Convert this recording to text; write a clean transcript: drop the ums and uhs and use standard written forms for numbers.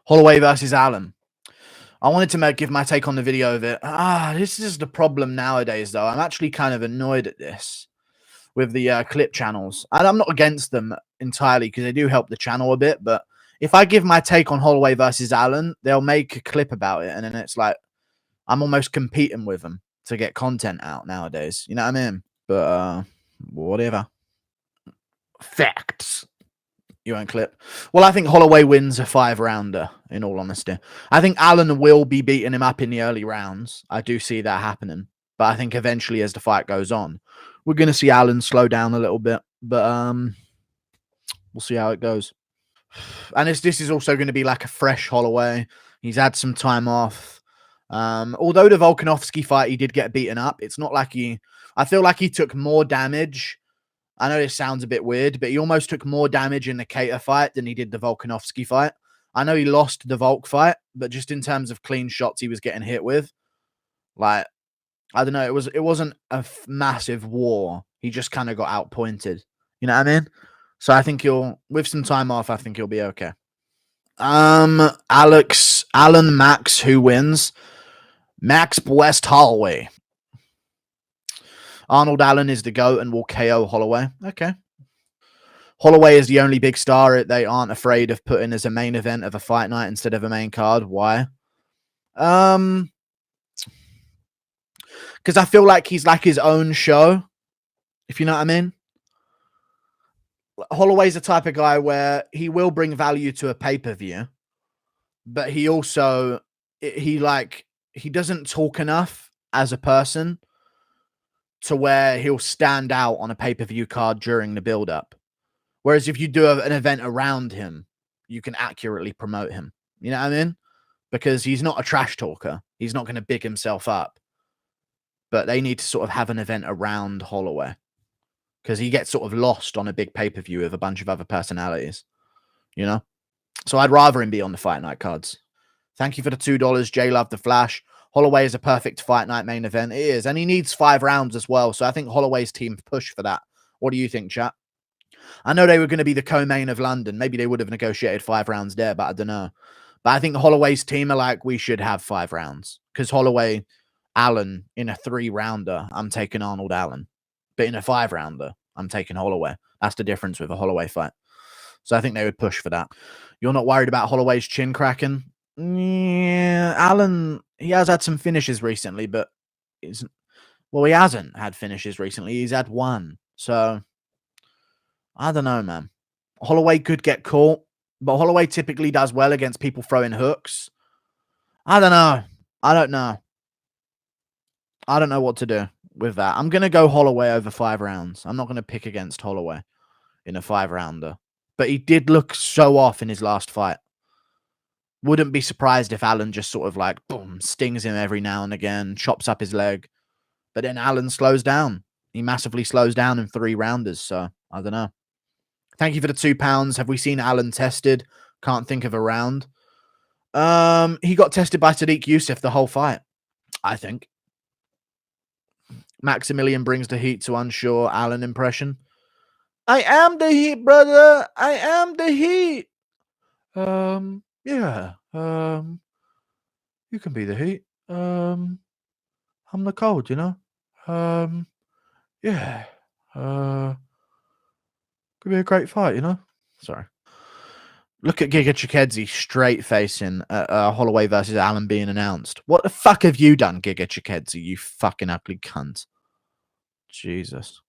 Holloway versus Allen. I wanted to give my take on the video of it. This is the problem nowadays, though. I'm actually kind of annoyed at this with the clip channels. And I'm not against them entirely because they do help the channel a bit. But if I give my take on Holloway versus Allen, they'll make a clip about it. And then it's like I'm almost competing with them to get content out nowadays. You know what I mean? But whatever. Facts. You won't clip. Well, I think Holloway wins a 5-rounder, in all honesty. I think Allen will be beating him up in the early rounds. I do see that happening. But I think eventually, as the fight goes on, we're going to see Allen slow down a little bit. But we'll see how it goes. And this is also going to be like a fresh Holloway. He's had some time off. Although the Volkanovski fight, he did get beaten up. It's not like I feel like he took more damage. I know this sounds a bit weird, but he almost took more damage in the Cater fight than he did the Volkanovski fight. I know he lost the Volk fight, but just in terms of clean shots he was getting hit with, like, I don't know, it wasn't a massive war. He just kind of got outpointed. You know what I mean? So I think with some time off, I think he'll be okay. Allen, Max, who wins? Max West Holloway. Arnold Allen is the GOAT and will KO Holloway. Okay. Holloway is the only big star they aren't afraid of putting as a main event of a fight night instead of a main card. Why? Because I feel like he's like his own show, if you know what I mean. Holloway's the type of guy where he will bring value to a pay-per-view, but he also, he doesn't talk enough as a person to where he'll stand out on a pay-per-view card during the build-up. Whereas if you do an event around him, you can accurately promote him. You know what I mean? Because he's not a trash talker. He's not going to big himself up. But they need to sort of have an event around Holloway. Because he gets sort of lost on a big pay-per-view with a bunch of other personalities. You know? So I'd rather him be on the fight night cards. Thank you for the $2, J Love the Flash. Holloway is a perfect fight night main event. It is. And he needs 5 rounds as well. So I think Holloway's team push for that. What do you think, chat? I know they were going to be the co-main of London. Maybe they would have negotiated 5 rounds there, but I don't know. But I think Holloway's team are like, we should have 5 rounds. Because Holloway, Allen, in a 3-rounder, I'm taking Arnold Allen. But in a 5-rounder, I'm taking Holloway. That's the difference with a Holloway fight. So I think they would push for that. You're not worried about Holloway's chin cracking? Yeah, Allen, he has had some finishes recently, but he hasn't had finishes recently. He's had one. So I don't know, man. Holloway could get caught, but Holloway typically does well against people throwing hooks. I don't know. I don't know what to do with that. I'm going to go Holloway over 5 rounds. I'm not going to pick against Holloway in a 5-rounder. But he did look so off in his last fight. Wouldn't be surprised if Allen just sort of like, boom, stings him every now and again, chops up his leg. But then Allen slows down. He massively slows down in 3-rounders. So I don't know. Thank you for the £2. Have we seen Allen tested? Can't think of a round. He got tested by Sadiq Youssef the whole fight, I think. Maximilian brings the heat to unsure Allen impression. I am the heat, brother. I am the heat. Yeah. You can be the heat. I'm the cold, you know? Yeah. Could be a great fight, you know? Sorry. Look at Giga Chikadze straight facing Holloway versus Allen being announced. What the fuck have you done, Giga Chikadze, you fucking ugly cunt? Jesus.